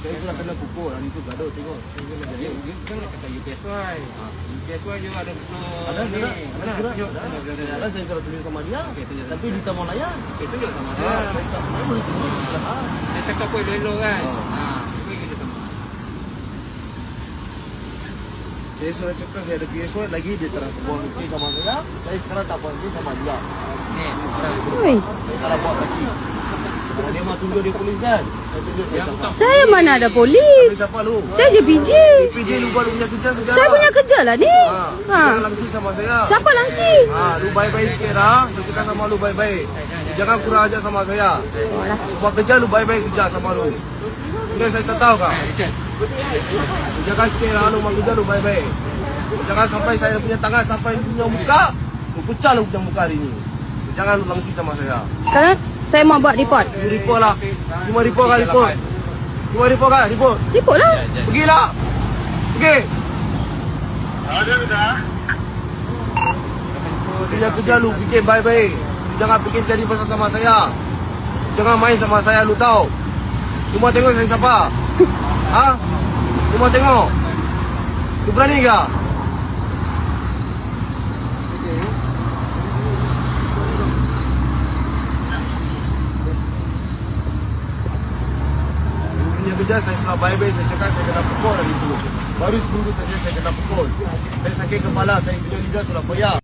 Saya sudah kena pukul, hari itu gaduh tengok. Jangan kata UPSY. UPSY juga ada Ada surat. Ada saya sudah tunjuk sama dia. Tapi di Taman Layan. Itu juga sama Saya tak boleh tunjuk. Dia cakap apa elok kan. Itu kita sama. Saya sudah cakap saya ada PSY lagi dia terang buang bukti sama saya. Saya sekarang tak buang bukti sama dia. Ni, Oi, Saya salah buat lagi. Dia mau tunjuk dia polis kan? Saya tunjuk dia sama. saya mana ada polis? Tapi siapa lu? Saya je PJ. PJ lu buat lu punya kerja sudah. Saya punya kerja lah ni. Jangan langsung sama saya. Siapa langsi? Lu baik-baik sekarang. Saya cakap sama lu baik-baik. Jangan kurang ajar sama saya. Walah. Buat kerja lu baik-baik kerja sama lu. Mungkin saya tak tahu kah? Jangan sekarang lu buat kerja lu baik-baik. Jangan sampai saya punya tangan sampai lu punya muka. Lu pecah lu punya muka hari ni. Jangan lu langsung sama saya. Sekarang saya mau buat report. You report lah. Cuma report kan report. Cuma report kan report. Report lah. Pergilah. Pergi. Punya kerja lu bikin baik-baik. Jangan bikin jadi pasal sama saya. Jangan main sama saya lu tahu. Cuma tengok saya siapa. Ha? Cuma tengok. Lu berani ke? Punya kerja saya sudah baik-baik. Saya cakap saya kena pukul hari itu. Baru seminggu saja saya kena pukul. Saya sakit kepala. Saya punya lidah sudah payah.